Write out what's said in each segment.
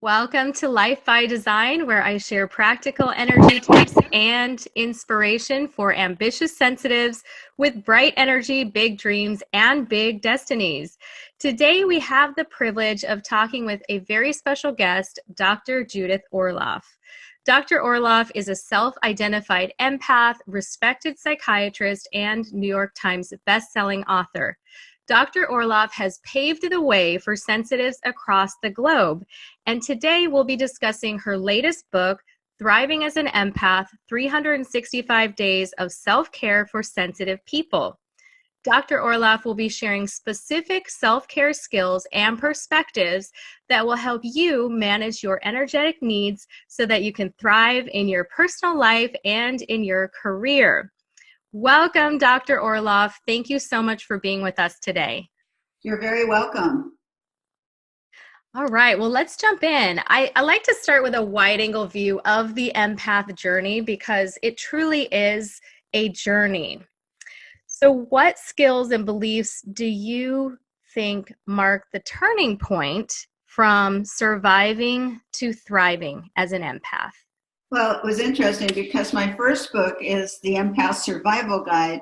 Welcome to Life by Design, where I share practical energy tips and inspiration for ambitious sensitives with bright energy, big dreams, and big destinies. Today, we have the privilege of talking with a very special guest, Dr. Judith Orloff. Dr. Orloff is a self-identified empath, respected psychiatrist, and New York Times bestselling author. Dr. Orloff has paved the way for sensitives across the globe, and today we'll be discussing her latest book, Thriving as an Empath, 365 Days of Self-Care for Sensitive People. Dr. Orloff will be sharing specific self-care skills and perspectives that will help you manage your energetic needs so that you can thrive in your personal life and in your career. Welcome, Dr. Orloff. Thank you so much for being with us today. You're very welcome. All right, well, let's jump in. I like to start with a wide-angle view of the empath journey because it truly is a journey. So what skills and beliefs do you think mark the turning point from surviving to thriving as an empath? Well, it was interesting because my first book is the Empath Survival Guide.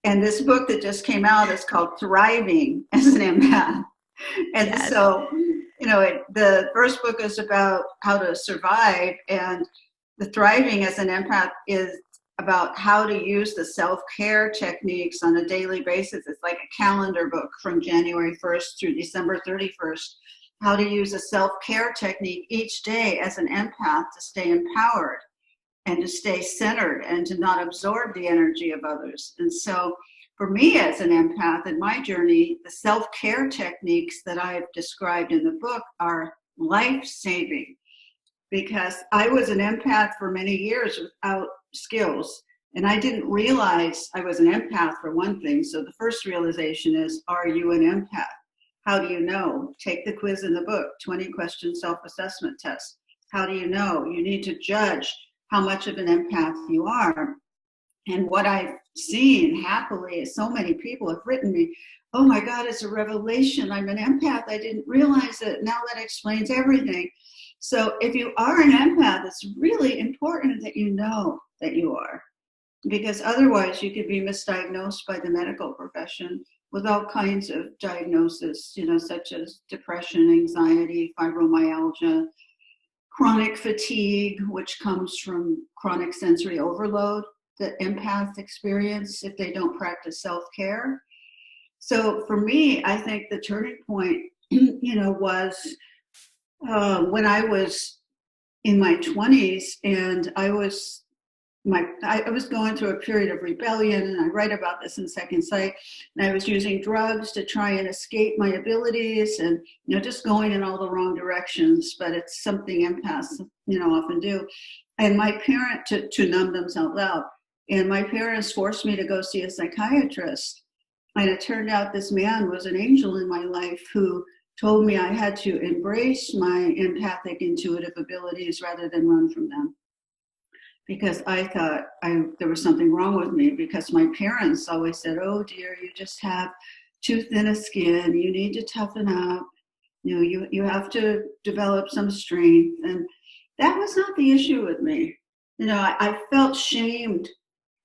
And this book that just came out is called Thriving as an Empath. And Yes. So, the first book is about how to survive. And the Thriving as an Empath is about how to use the self-care techniques on a daily basis. It's like a calendar book from January 1st through December 31st. How to use a self-care technique each day as an empath to stay empowered and to stay centered and to not absorb the energy of others. And so for me as an empath in my journey, the self-care techniques that I've described in the book are life-saving because I was an empath for many years without skills. And I didn't realize I was an empath for one thing. So the first realization is, are you an empath? How do you know? Take the quiz in the book, 20-question self-assessment test. How do you know? You need to judge how much of an empath you are. And what I've seen happily is so many people have written me, oh my God, it's a revelation. I'm an empath. I didn't realize it. Now that explains everything. So if you are an empath, it's really important that you know that you are, because otherwise you could be misdiagnosed by the medical profession with all kinds of diagnoses, such as depression, anxiety, fibromyalgia, chronic fatigue, which comes from chronic sensory overload that empaths experience if they don't practice self-care. So for me, I think the turning point, was when I was in my 20s and I was going through a period of rebellion, and I write about this in Second Sight, and I was using drugs to try and escape my abilities and, just going in all the wrong directions, but it's something empaths, often do. And my parent, to numb themselves out, and my parents forced me to go see a psychiatrist. And it turned out this man was an angel in my life who told me I had to embrace my empathic intuitive abilities rather than run from them. Because I thought there was something wrong with me, because my parents always said, oh dear, you just have too thin a skin, you need to toughen up, you have to develop some strength. And that was not the issue with me. I felt shamed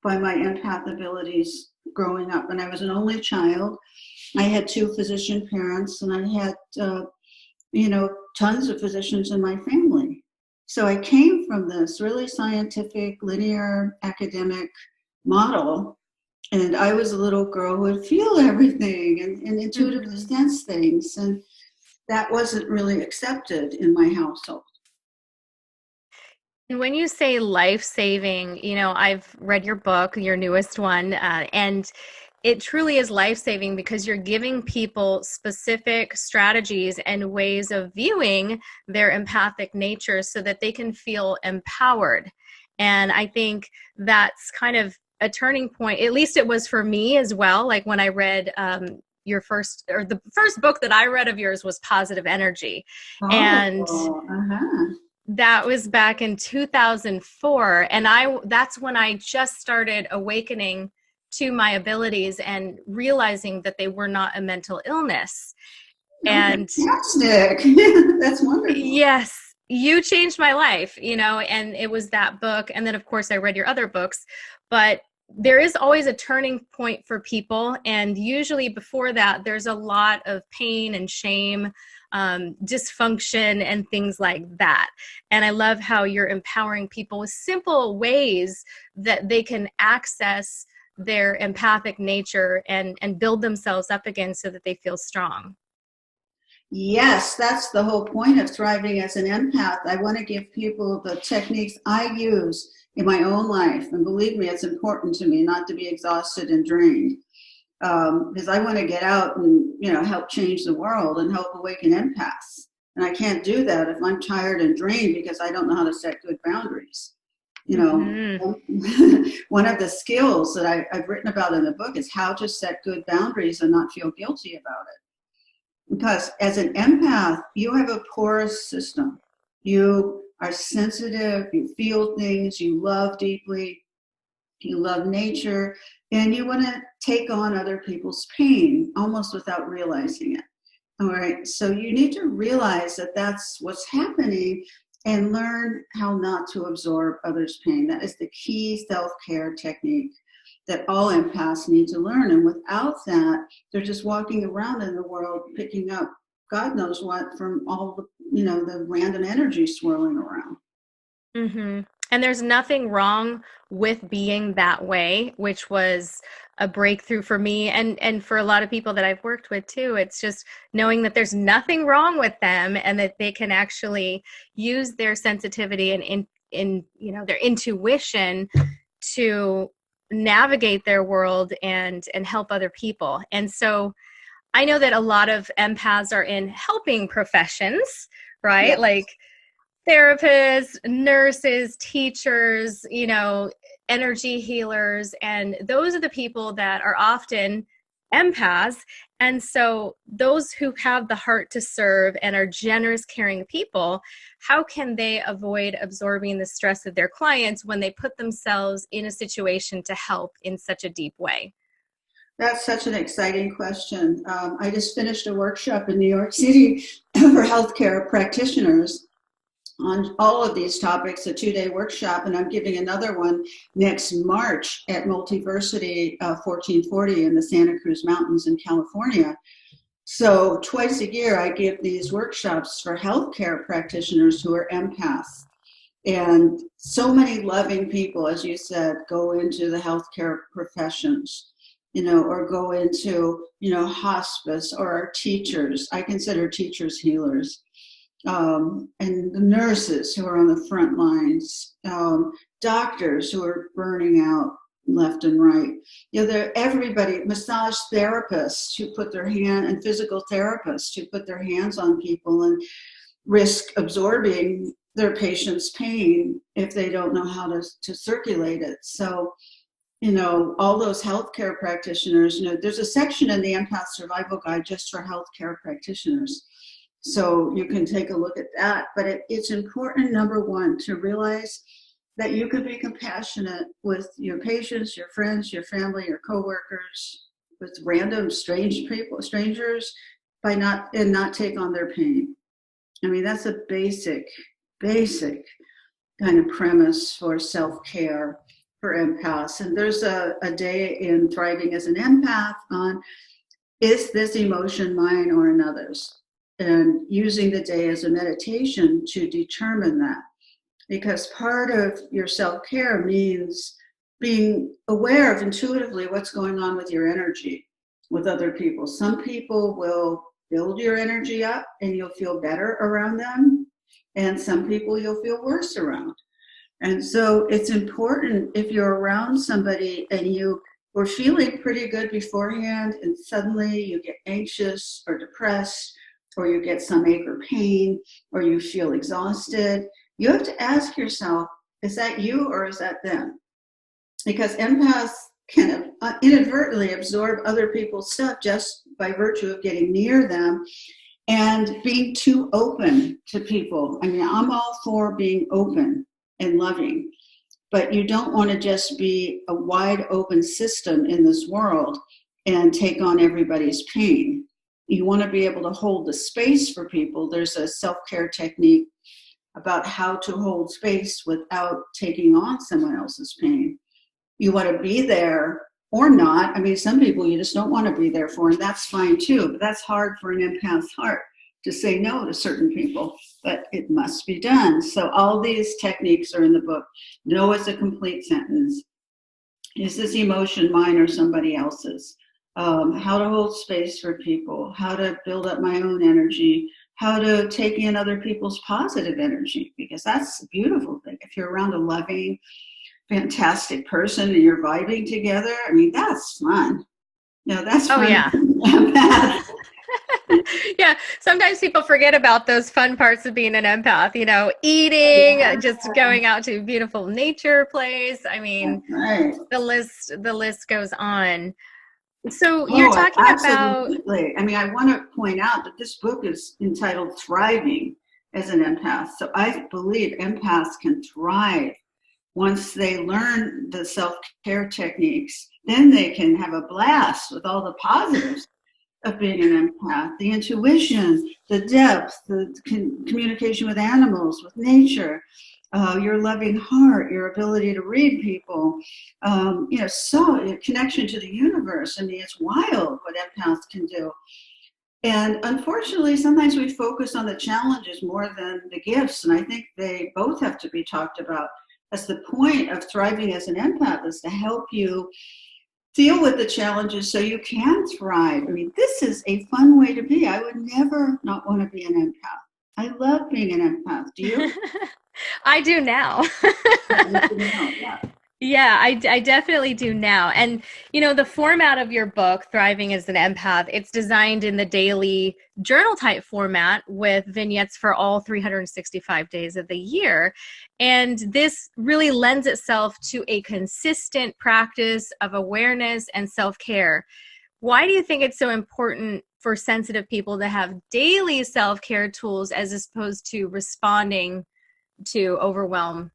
by my empath abilities growing up. And I was an only child. I had two physician parents, and I had, tons of physicians in my family. So I came from this really scientific, linear, academic model, and I was a little girl who would feel everything and intuitively sense things, and that wasn't really accepted in my household. And when you say life-saving, I've read your book, your newest one, and it truly is life-saving because you're giving people specific strategies and ways of viewing their empathic nature so that they can feel empowered. And I think that's kind of a turning point. At least it was for me as well. Like when I read the first book that I read of yours was Positive Energy. Oh, and that was back in 2004. And that's when I just started awakening to my abilities and realizing that they were not a mental illness. Oh, and fantastic. That's wonderful. Yes. you changed my life, and it was that book. And then, of course, I read your other books, but there is always a turning point for people. And usually before that, there's a lot of pain and shame, dysfunction, and things like that. And I love how you're empowering people with simple ways that they can access their empathic nature and build themselves up again so that they feel strong. Yes, that's the whole point of thriving as an empath. I want to give people the techniques I use in my own life. And believe me, it's important to me not to be exhausted and drained, because I want to get out and, help change the world and help awaken empaths. And I can't do that if I'm tired and drained because I don't know how to set good boundaries. Mm-hmm. One of the skills that I've written about in the book is how to set good boundaries and not feel guilty about it. Because as an empath, you have a porous system. You are sensitive, you feel things, you love deeply, you love nature, and you want to take on other people's pain almost without realizing it. All right, so you need to realize that that's what's happening and learn how not to absorb others' pain. That is the key self-care technique that all empaths need to learn. And without that, they're just walking around in the world picking up God knows what from all the, the random energy swirling around. Mm-hmm. And there's nothing wrong with being that way, which was a breakthrough for me and for a lot of people that I've worked with too. It's just knowing that there's nothing wrong with them and that they can actually use their sensitivity and in their intuition to navigate their world and help other people. And so I know that a lot of empaths are in helping professions, right? Yes. Like therapists, nurses, teachers, energy healers. And those are the people that are often empaths. And so those who have the heart to serve and are generous, caring people, how can they avoid absorbing the stress of their clients when they put themselves in a situation to help in such a deep way? That's such an exciting question. I just finished a workshop in New York City for healthcare practitioners on all of these topics, a 2-day workshop, and I'm giving another one next March at Multiversity 1440 in the Santa Cruz Mountains in California. So twice a year, I give these workshops for healthcare practitioners who are empaths. And so many loving people, as you said, go into the healthcare professions, or go into, hospice, or are teachers. I consider teachers healers. And the nurses who are on the front lines, doctors who are burning out left and right. They're everybody, massage therapists who put their hand, and physical therapists who put their hands on people and risk absorbing their patient's pain if they don't know how to circulate it. So, all those healthcare practitioners, there's a section in the Empath Survival Guide just for healthcare practitioners. So you can take a look at that. But it's important, number one, to realize that you can be compassionate with your patients, your friends, your family, your coworkers, with random strange people, strangers, by not take on their pain. I mean, that's a basic kind of premise for self-care for empaths. And there's a day in Thriving as an Empath on, is this emotion mine or another's? And using the day as a meditation to determine that. Because part of your self-care means being aware of intuitively what's going on with your energy with other people. Some people will build your energy up and you'll feel better around them. And some people you'll feel worse around. And so it's important, if you're around somebody and you were feeling pretty good beforehand and suddenly you get anxious or depressed, or you get some ache or pain, or you feel exhausted, you have to ask yourself, is that you or is that them? Because empaths can inadvertently absorb other people's stuff just by virtue of getting near them and being too open to people. I mean, I'm all for being open and loving, but you don't want to just be a wide open system in this world and take on everybody's pain. You want to be able to hold the space for people. There's a self-care technique about how to hold space without taking on someone else's pain. You want to be there or not. I mean, some people you just don't want to be there for, and that's fine too, but that's hard for an empath's heart to say no to certain people, but it must be done. So all these techniques are in the book. No is a complete sentence. Is this emotion mine or somebody else's? How to hold space for people, how to build up my own energy, how to take in other people's positive energy, because that's a beautiful thing. If you're around a loving, fantastic person and you're vibing together, I mean, that's fun. That's fun. Oh, yeah. Yeah, sometimes people forget about those fun parts of being an empath, eating, just going out to a beautiful nature place. I mean, right. the list goes on. So you're talking absolutely. about... I mean, I want to point out that this book is entitled Thriving as an Empath. So I believe empaths can thrive once they learn the self-care techniques. Then they can have a blast with all the positives of being an empath, the intuition, the depth, the communication with animals, with nature, your loving heart, your ability to read people, so connection to the universe. I mean, it's wild what empaths can do. And unfortunately, sometimes we focus on the challenges more than the gifts. And I think they both have to be talked about. That's the point of thriving as an empath, is to help you deal with the challenges so you can thrive. I mean, this is a fun way to be. I would never not want to be an empath. I love being an empath. Do you? I do now. Yeah, I definitely do now. And, the format of your book, Thriving as an Empath, it's designed in the daily journal type format with vignettes for all 365 days of the year. And this really lends itself to a consistent practice of awareness and self-care. Why do you think it's so important for sensitive people to have daily self-care tools as opposed to responding to overwhelm,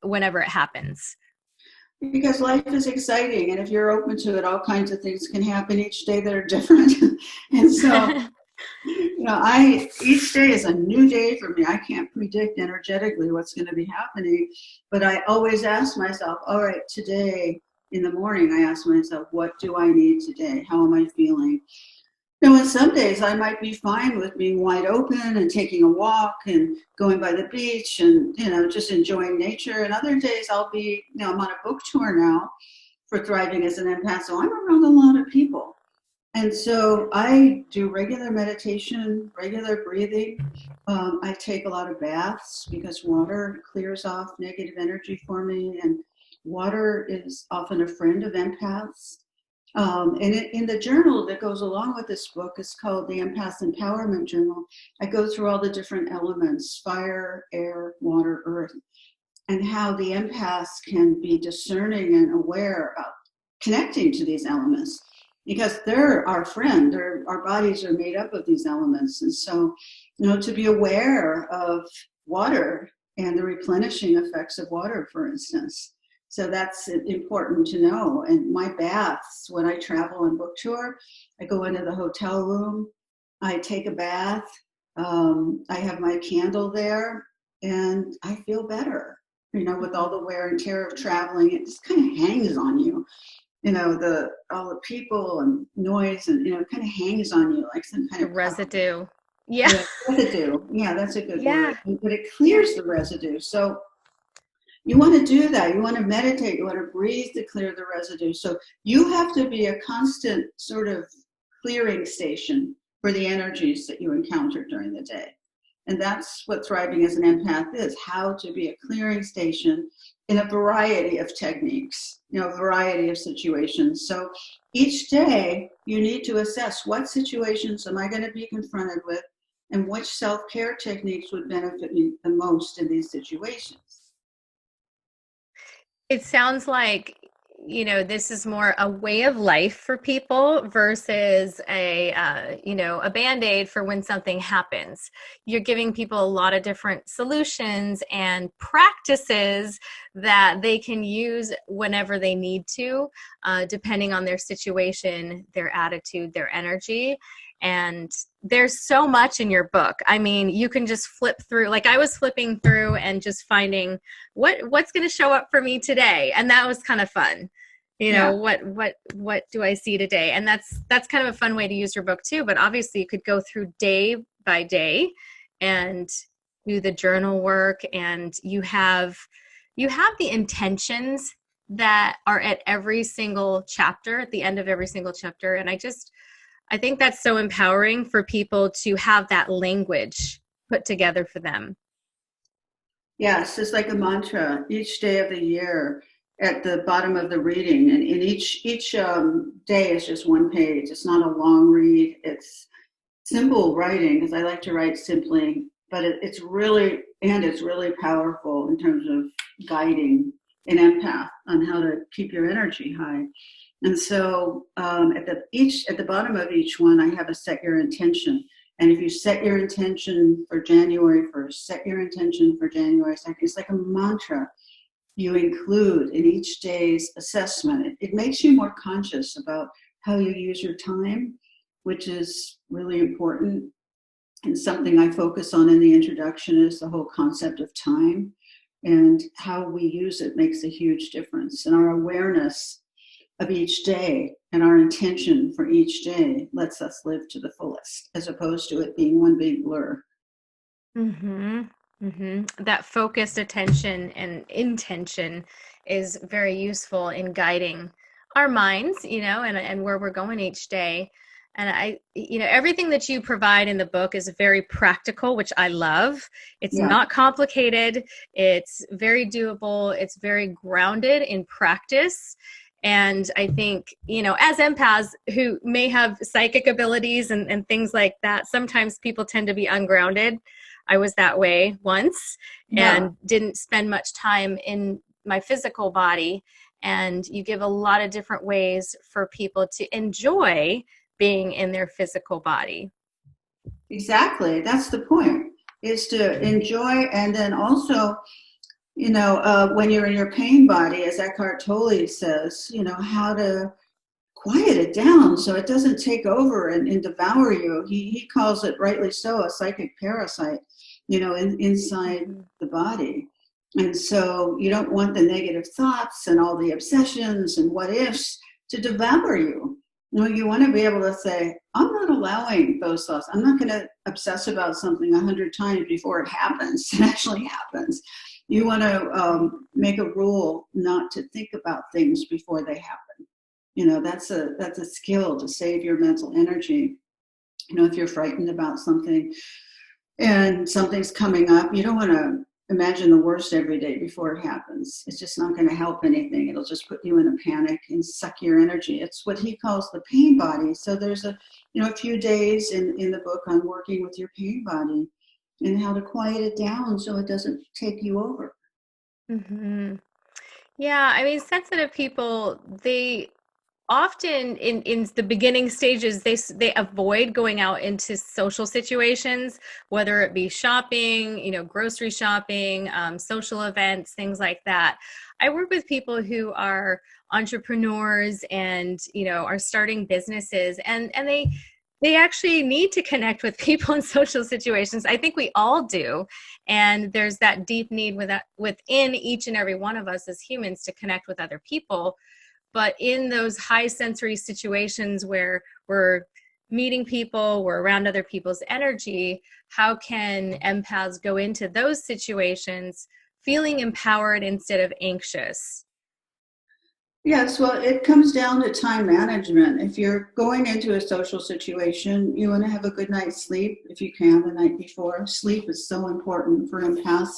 whenever it happens? Because life is exciting, and if you're open to it, all kinds of things can happen each day that are different. And so, each day is a new day for me. I can't predict energetically what's going to be happening, but I always ask myself, all right, today in the morning, I ask myself, what do I need today? How am I feeling? And some days I might be fine with being wide open and taking a walk and going by the beach and, just enjoying nature. And other days I'll be, I'm on a book tour now for Thriving as an Empath. So I'm around a lot of people. And so I do regular meditation, regular breathing. I take a lot of baths because water clears off negative energy for me. And water is often a friend of empaths. And in the journal that goes along with this book is called the Empath Empowerment Journal. I go through all the different elements: fire, air, water, earth, and how the empaths can be discerning and aware of connecting to these elements, because they're our friend. Our bodies are made up of these elements. And so, to be aware of water and the replenishing effects of water, for instance. So that's important to know. And my baths, when I travel on book tour, I go into the hotel room, I take a bath, I have my candle there, and I feel better. With all the wear and tear of traveling, it just kind of hangs on you. All the people and noise, and it kind of hangs on you like some kind of residue. Yeah. Residue. Yeah, that's a good word. But it clears the residue. So you want to do that. You want to meditate. You want to breathe to clear the residue. So you have to be a constant sort of clearing station for the energies that you encounter during the day. And that's what Thriving as an Empath is: how to be a clearing station in a variety of techniques, a variety of situations. So each day you need to assess, what situations am I going to be confronted with, and which self-care techniques would benefit me the most in these situations. It sounds like, this is more a way of life for people versus a Band-Aid for when something happens. You're giving people a lot of different solutions and practices that they can use whenever they need to, depending on their situation, their attitude, their energy. And there's so much in your book. I mean, you can just flip through, like I was flipping through and just finding what's going to show up for me today. And that was kind of fun. You know, what do I see today? And that's kind of a fun way to use your book too. But obviously you could go through day by day and do the journal work, and you have the intentions that are at every single chapter, at the end of every single chapter. And I think that's so empowering for people to have that language put together for them. Yes, it's like a mantra each day of the year at the bottom of the reading. And in each day is just one page. It's not a long read. It's simple writing, because I like to write simply, but it's really powerful in terms of guiding an empath on how to keep your energy high. And so at the bottom of each one, I have a set your intention. And if you set your intention for January 1st, set your intention for January 2nd, it's like a mantra you include in each day's assessment. It makes you more conscious about how you use your time, which is really important. And something I focus on in the introduction is the whole concept of time, and how we use it makes a huge difference. And our awareness of each day and our intention for each day lets us live to the fullest, as opposed to it being one big blur. Mm-hmm. Mm-hmm. That focused attention and intention is very useful in guiding our minds, you know, and where we're going each day. And everything that you provide in the book is very practical, which I love. It's not complicated. It's very doable. It's very grounded in practice. And I think, as empaths who may have psychic abilities and things like that, sometimes people tend to be ungrounded. I was that way once and didn't spend much time in my physical body. And you give a lot of different ways for people to enjoy being in their physical body. Exactly. That's the point, is to enjoy. And then also, when you're in your pain body, as Eckhart Tolle says, how to quiet it down so it doesn't take over and devour you. He calls it, rightly so, a psychic parasite, inside the body. And so you don't want the negative thoughts and all the obsessions and what ifs to devour you. You want to be able to say, I'm not allowing those thoughts. I'm not going to obsess about something 100 times before it happens. It actually happens. You want to make a rule not to think about things before they happen. That's a skill to save your mental energy. If you're frightened about something and something's coming up, you don't want to imagine the worst every day before it happens. It's just not going to help anything. It'll just put you in a panic and suck your energy. It's what he calls the pain body. So there's a few days in the book on working with your pain body and how to quiet it down so it doesn't take you over. Mm-hmm. Yeah, I mean, sensitive people, they often in the beginning stages, they avoid going out into social situations, whether it be shopping, grocery shopping, social events, things like that. I work with people who are entrepreneurs and, are starting businesses, and they actually need to connect with people in social situations. I think we all do. And there's that deep need within each and every one of us as humans to connect with other people. But in those high sensory situations where we're meeting people, we're around other people's energy, how can empaths go into those situations feeling empowered instead of anxious? Yes, well, it comes down to time management. If you're going into a social situation, you want to have a good night's sleep if you can the night before. Sleep is so important for empaths.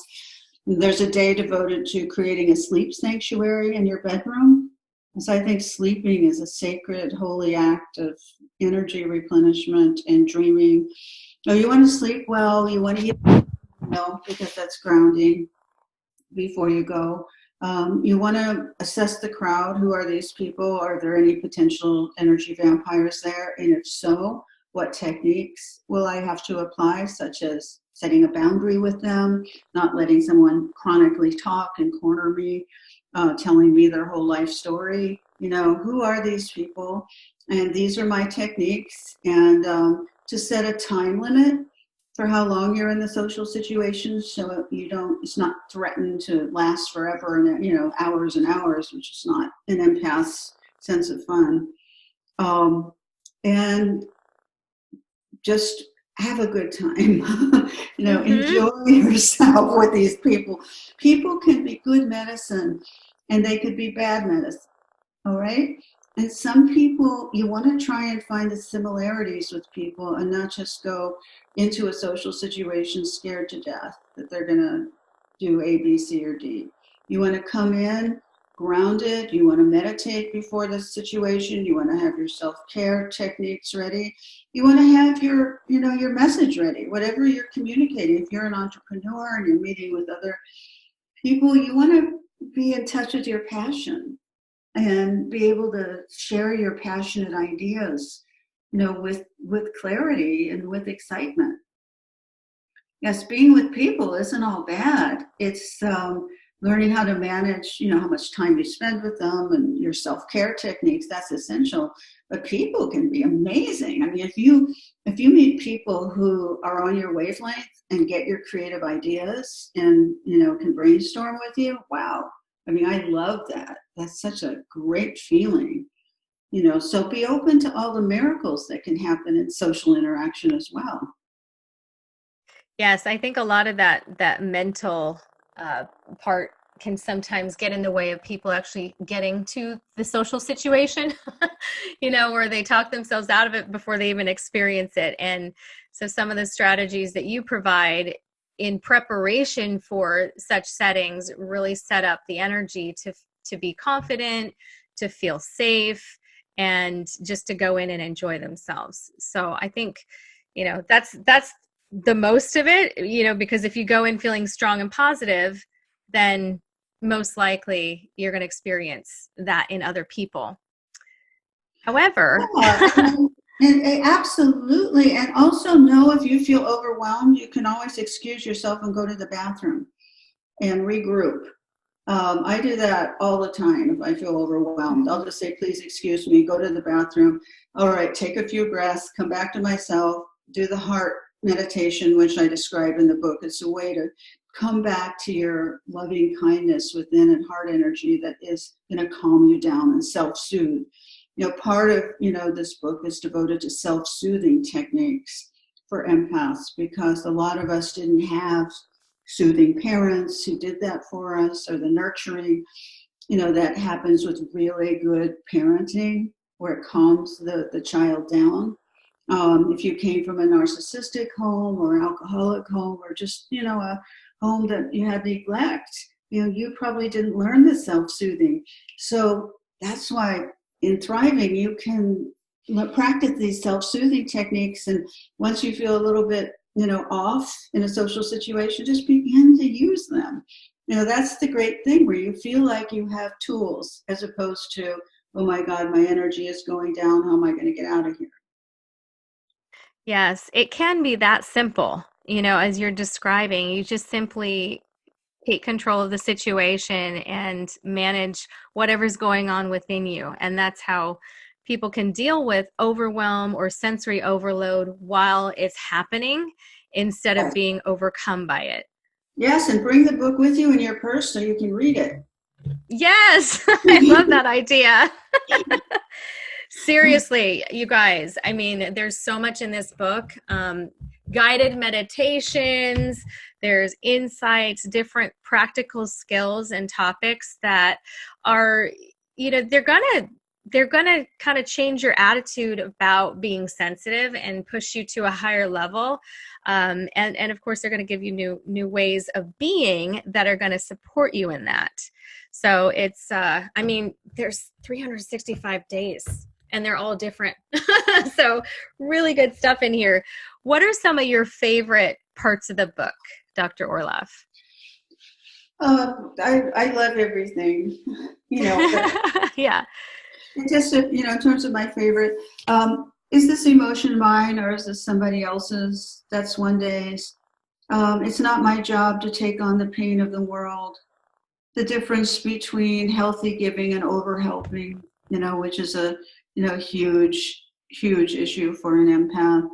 There's a day devoted to creating a sleep sanctuary in your bedroom. So I think sleeping is a sacred, holy act of energy replenishment and dreaming. So you want to sleep well, you want to eat well, because that's grounding before you go. You want to assess the crowd. Who are these people? Are there any potential energy vampires there? And if so, what techniques will I have to apply, such as setting a boundary with them, not letting someone chronically talk and corner me, telling me their whole life story. Who are these people? And these are my techniques. And to set a time limit for how long you're in the social situation, so it's not threatened to last forever and hours and hours, which is not an empath's sense of fun. And just have a good time. Enjoy yourself with these people. People can be good medicine and they could be bad medicine. All right. And some people, you want to try and find the similarities with people and not just go into a social situation scared to death that they're going to do A, B, C, or D. You want to come in grounded. You want to meditate before the situation. You want to have your self-care techniques ready. You want to have your message ready, whatever you're communicating. If you're an entrepreneur and you're meeting with other people, you want to be in touch with your passion and be able to share your passionate ideas, with clarity and with excitement. Yes, being with people isn't all bad. It's learning how to manage, how much time you spend with them and your self-care techniques. That's essential. But people can be amazing. I mean, if you meet people who are on your wavelength and get your creative ideas and, can brainstorm with you, wow. I mean, I love that. That's such a great feeling, so be open to all the miracles that can happen in social interaction as well. Yes, I think a lot of that mental part can sometimes get in the way of people actually getting to the social situation, where they talk themselves out of it before they even experience it. And so some of the strategies that you provide in preparation for such settings really set up the energy to be confident, to feel safe, and just to go in and enjoy themselves. So I think, that's the most of it, because if you go in feeling strong and positive, then most likely you're going to experience that in other people. However, and absolutely. And also know if you feel overwhelmed, you can always excuse yourself and go to the bathroom and regroup. I do that all the time. If I feel overwhelmed, I'll just say, please excuse me, go to the bathroom. All right, take a few breaths, come back to myself, do the heart meditation, which I describe in the book. It's a way to come back to your loving kindness within and heart energy that is going to calm you down and self-soothe. Part of, this book is devoted to self-soothing techniques for empaths, because a lot of us didn't have soothing parents who did that for us, or the nurturing, that happens with really good parenting where it calms the child down. If you came from a narcissistic home or alcoholic home, or just, a home that you had neglect, you probably didn't learn the self-soothing. So that's why in thriving, you can practice these self-soothing techniques. And once you feel a little bit, off in a social situation, just begin to use them. That's the great thing, where you feel like you have tools, as opposed to, oh my God, my energy is going down. How am I going to get out of here? yes, it can be that simple. As you're describing, you just simply take control of the situation and manage whatever's going on within you. And that's how people can deal with overwhelm or sensory overload while it's happening, instead of being overcome by it. Yes, and bring the book with you in your purse so you can read it. Yes, I love that idea. Seriously, you guys, I mean, there's so much in this book. Guided meditations, there's insights, different practical skills and topics that are, they're gonna kind of change your attitude about being sensitive and push you to a higher level. And of course, they're going to give you new ways of being that are going to support you in that. So it's, there's 365 days and they're all different. So really good stuff in here. What are some of your favorite parts of the book, Dr. Orloff? I love everything, Yeah. Just, in terms of my favorite, is this emotion mine or is this somebody else's? That's one day's. It's not my job to take on the pain of the world. The difference between healthy giving and overhelping, which is a, huge issue for an empath.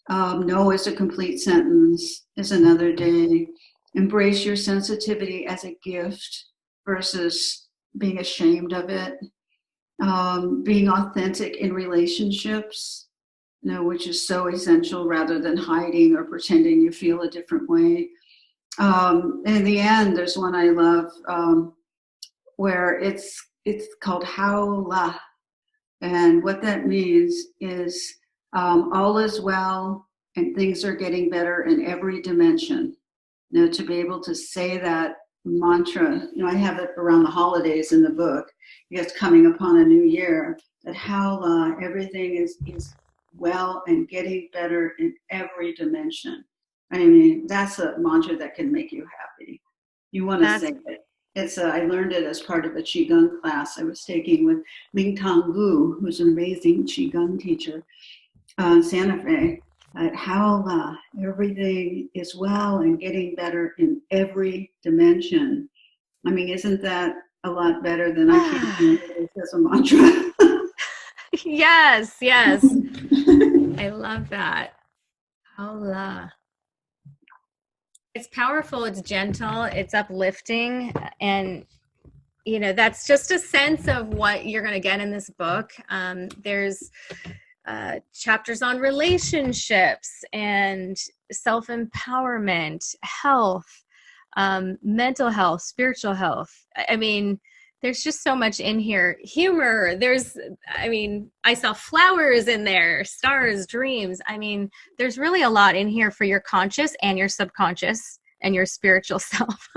No is a complete sentence is another day. Embrace your sensitivity as a gift versus being ashamed of it. Being authentic in relationships, which is so essential rather than hiding or pretending you feel a different way. In the end, there's one I love where it's called how la. And what that means is all is well and things are getting better in every dimension. To be able to say that mantra, I have it around the holidays in the book, because coming upon a new year, that how everything is well and getting better in every dimension. I mean, that's a mantra that can make you happy. You want to say it. I learned it as part of a Qigong class I was taking with Mingtang Gu, who's an amazing Qigong teacher in Santa Fe. How everything is well and getting better in every dimension. I mean, isn't that a lot better than I can't do this as a mantra? Yes. I love that. How it's powerful, it's gentle, it's uplifting, and that's just a sense of what you're going to get in this book. There's chapters on relationships and self-empowerment, health, mental health, spiritual health. I mean, there's just so much in here. Humor, I saw flowers in there, stars, dreams. I mean, there's really a lot in here for your conscious and your subconscious and your spiritual self,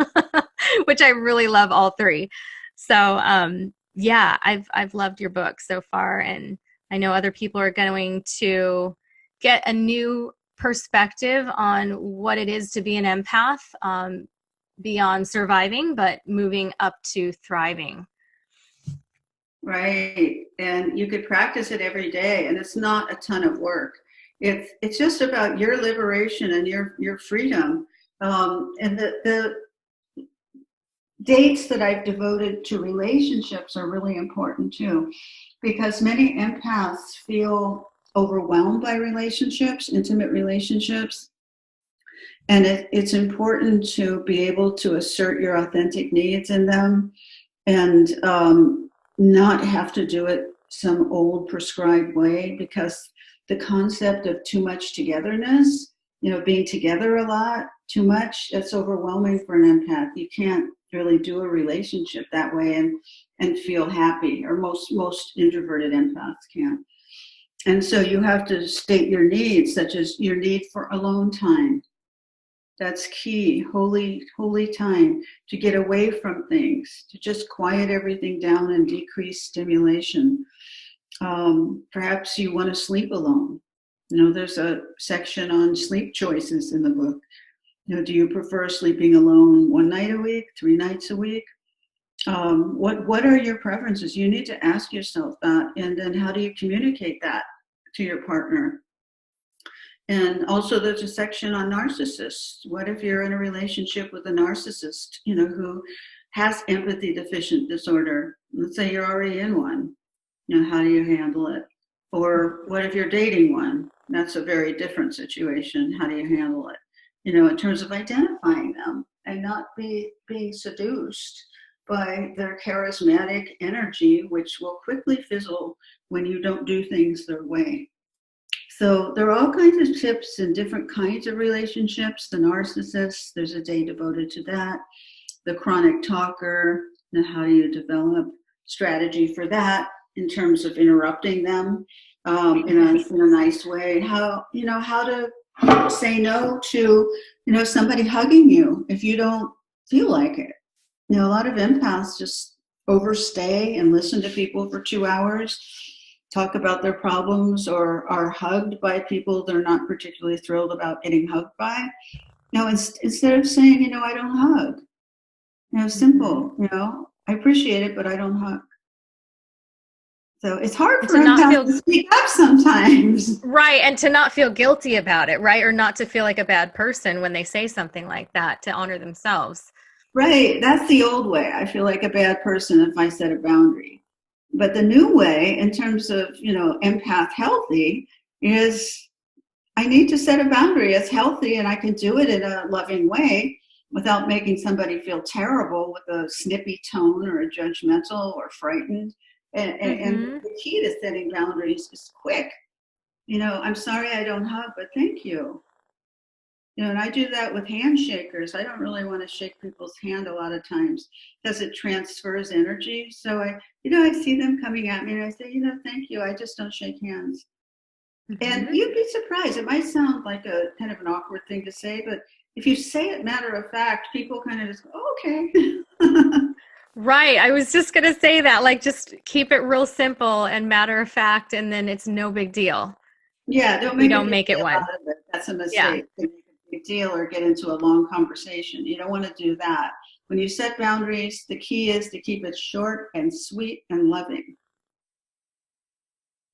which I really love all three. So, I've loved your book so far, and I know other people are going to get a new perspective on what it is to be an empath, beyond surviving, but moving up to thriving. Right. And you could practice it every day, and it's not a ton of work. It's just about your liberation and your freedom. And the dates that I've devoted to relationships are really important too, because many empaths feel overwhelmed by relationships, intimate relationships. And it's important to be able to assert your authentic needs in them and not have to do it some old prescribed way, because the concept of too much togetherness, being together a lot, too much, that's overwhelming for an empath. You can't really do a relationship that way and feel happy, or most introverted empaths can't. And so you have to state your needs, such as your need for alone time. That's key, holy time to get away from things, to just quiet everything down and decrease stimulation. Perhaps you want to sleep alone. There's a section on sleep choices in the book. Do you prefer sleeping alone 1 night a week, 3 nights a week? What are your preferences? You need to ask yourself that, and then how do you communicate that to your partner? And also there's a section on narcissists. What if you're in a relationship with a narcissist, who has empathy deficient disorder? Let's say you're already in one. How do you handle it? Or what if you're dating one? That's a very different situation. How do you handle it? In terms of identifying them and not being seduced by their charismatic energy, which will quickly fizzle when you don't do things their way. So there are all kinds of tips in different kinds of relationships. The narcissist, there's a day devoted to that. The chronic talker, how do you develop strategy for that in terms of interrupting them in a nice way? How to say no to, somebody hugging you if you don't feel like it. A lot of empaths just overstay and listen to people for 2 hours, talk about their problems, or are hugged by people they're not particularly thrilled about getting hugged by. Instead of saying, I don't hug. Simple, I appreciate it, but I don't hug. So it's hard for empaths to speak up sometimes. Right, and to not feel guilty about it, right? Or not to feel like a bad person when they say something like that, to honor themselves. Right, that's the old way. I feel like a bad person if I set a boundary. But the new way, in terms of, empath healthy, is I need to set a boundary. It's healthy and I can do it in a loving way without making somebody feel terrible with a snippy tone or a judgmental or frightened. And Mm-hmm. the key to setting boundaries is quick. I'm sorry I don't hug, but thank you. And I do that with handshakers. I don't really want to shake people's hand a lot of times because it transfers energy. So I see them coming at me and I say, thank you. I just don't shake hands. And Mm-hmm. you'd be surprised. It might sound like a kind of an awkward thing to say, but if you say it matter of fact, people kind of just go, oh, okay. Right. I was just going to say that, like, just keep it real simple and matter of fact, and then it's no big deal. Yeah, don't You make a don't big make it deal one. out of it. That's a Yeah. mistake. To make a big deal or get into a long conversation. You don't want to do that. When you set boundaries, the key is to keep it short and sweet and loving.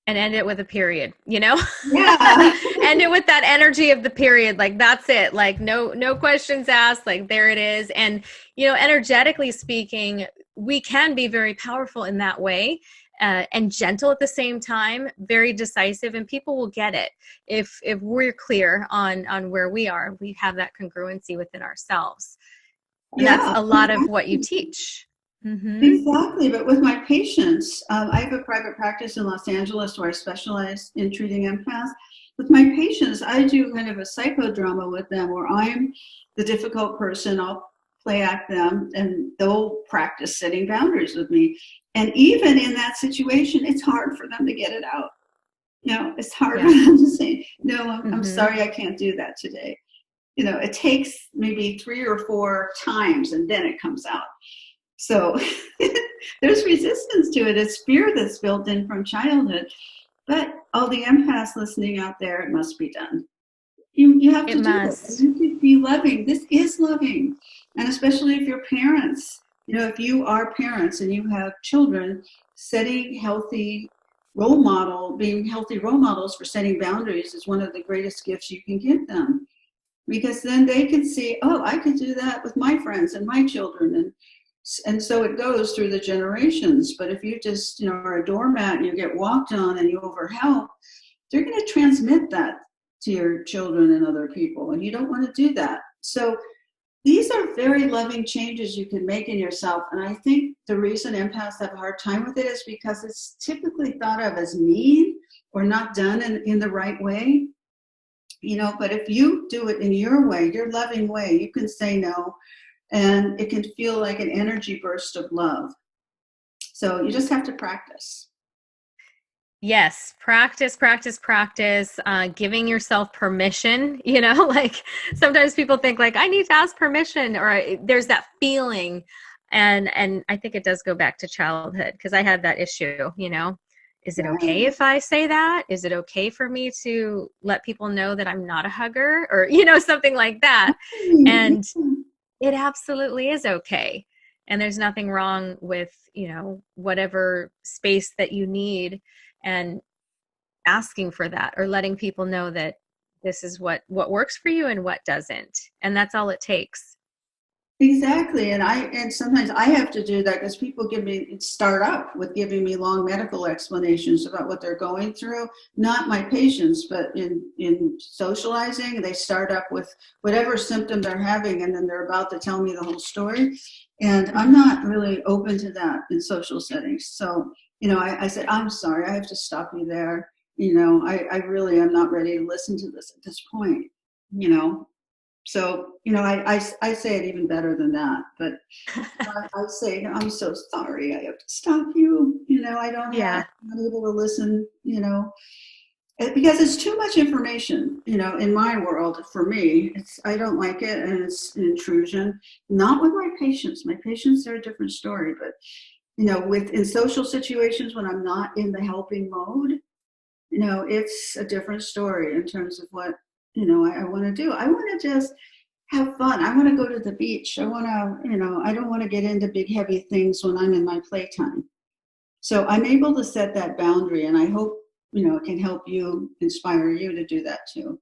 And end it with a period, you know? Yeah. End it with that energy of the period. Like that's it. Like no questions asked. Like there it is. And energetically speaking, we can be very powerful in that way. And gentle at the same time, very decisive, and people will get it if we're clear on where we are. We have that congruency within ourselves, and that's Yeah. a lot of what you teach. Mm-hmm. Exactly, but with my patients, I have a private practice in Los Angeles where I specialize in treating empaths. With my patients, I do kind of a psychodrama with them where I'm the difficult person. I'll play act them and they'll practice setting boundaries with me. And even in that situation, it's hard for them to get it out. It's hard for Yeah. them to say, no, I'm Mm-hmm. sorry, I can't do that today. It takes maybe 3 or 4 times and then it comes out. So there's resistance to it. It's fear that's built in from childhood. But all the empaths listening out there, it must be done. You have It to do it. must. You have to be loving. This is loving. And especially if you're parents, if you are parents and you have children, setting healthy being healthy role models for setting boundaries is one of the greatest gifts you can give them. Because then they can see, oh, I could do that with my friends and my children. And so it goes through the generations. But if you just are a doormat and you get walked on and you overhelp, they're going to transmit that to your children and other people, and you don't want to do that. So these are very loving changes you can make in yourself. And I think the reason empaths have a hard time with it is because it's typically thought of as mean or not done in the right way. But if you do it in your way, your loving way, you can say no, and it can feel like an energy burst of love. So you just have to practice. Yes, practice, practice, practice, giving yourself permission, like sometimes people think like I need to ask permission or there's that feeling. And I think it does go back to childhood because I had that issue, Is it okay Right. if I say that? Is it okay for me to let people know that I'm not a hugger or, something like that? And it absolutely is okay. And there's nothing wrong with, whatever space that you need and asking for that or letting people know that this is what works for you and what doesn't. And that's all it takes. Exactly. And sometimes I have to do that because people start up with giving me long medical explanations about what they're going through. Not my patients, but in socializing, they start up with whatever symptom they're having and then they're about to tell me the whole story. And I'm not really open to that in social settings. So, I said, I'm sorry, I have to stop you there. I really am not ready to listen to this at this point, you know. So, I say it even better than that, but I say, I'm so sorry, I have to stop you. Yeah. I'm not able to listen, because it's too much information, in my world for me. I don't like it and it's an intrusion. Not with my patients. My patients are a different story, but, in social situations when I'm not in the helping mode, it's a different story in terms of what, I want to do. I want to just have fun. I want to go to the beach. I want to, I don't want to get into big, heavy things when I'm in my playtime. So I'm able to set that boundary, and I hope, it can help you, inspire you to do that too.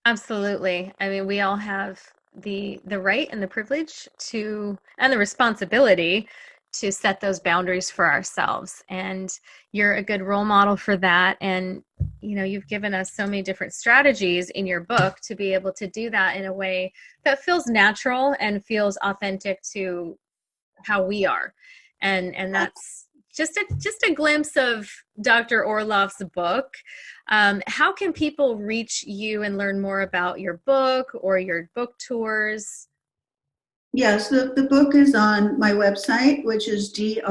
Absolutely. I mean, we all have the right and the privilege to and the responsibility to set those boundaries for ourselves. And you're a good role model for that. And, you know, you've given us so many different strategies in your book to be able to do that in a way that feels natural and feels authentic to how we are. And that's just a glimpse of Dr. Orloff's book. How can people reach you and learn more about your book or your book tours? Yes, the book is on my website, which is Judith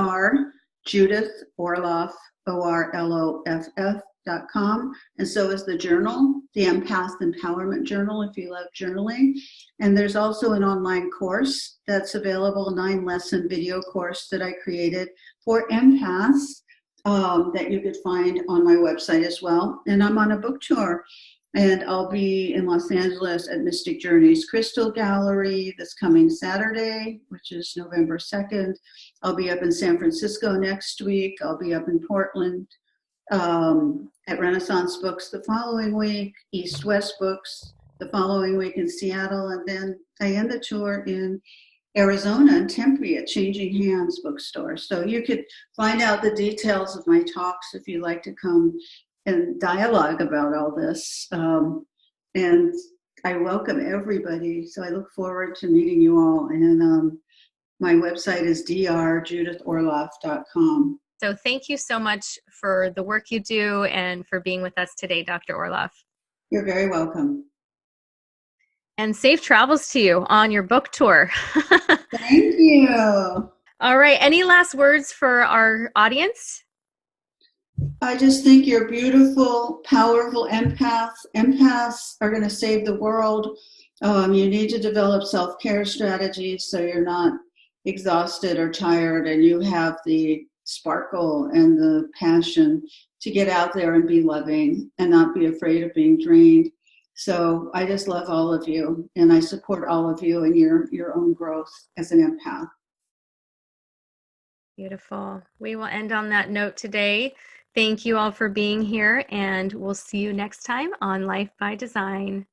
Orloff, ORLOFF.com. And so is the journal, the Empath Empowerment Journal, if you love journaling. And there's also an online course that's available, a 9-lesson video course that I created for empaths that you could find on my website as well. And I'm on a book tour. And I'll be in Los Angeles at Mystic Journeys Crystal Gallery this coming Saturday, which is November 2nd. I'll be up in San Francisco next week. I'll be up in Portland at Renaissance Books the following week, East West Books the following week in Seattle. And then I end the tour in Arizona and Tempe at Changing Hands Bookstore. So you could find out the details of my talks if you'd like to come and dialogue about all this. And I welcome everybody. So I look forward to meeting you all. And my website is drjudithorloff.com. So thank you so much for the work you do and for being with us today, Dr. Orloff. You're very welcome. And safe travels to you on your book tour. Thank you. All right. Any last words for our audience? I just think you're beautiful, powerful empaths. Empaths are going to save the world. You need to develop self-care strategies so you're not exhausted or tired, and you have the sparkle and the passion to get out there and be loving and not be afraid of being drained. So I just love all of you, and I support all of you in your own growth as an empath. Beautiful. We will end on that note today. Thank you all for being here, and we'll see you next time on Life by Design.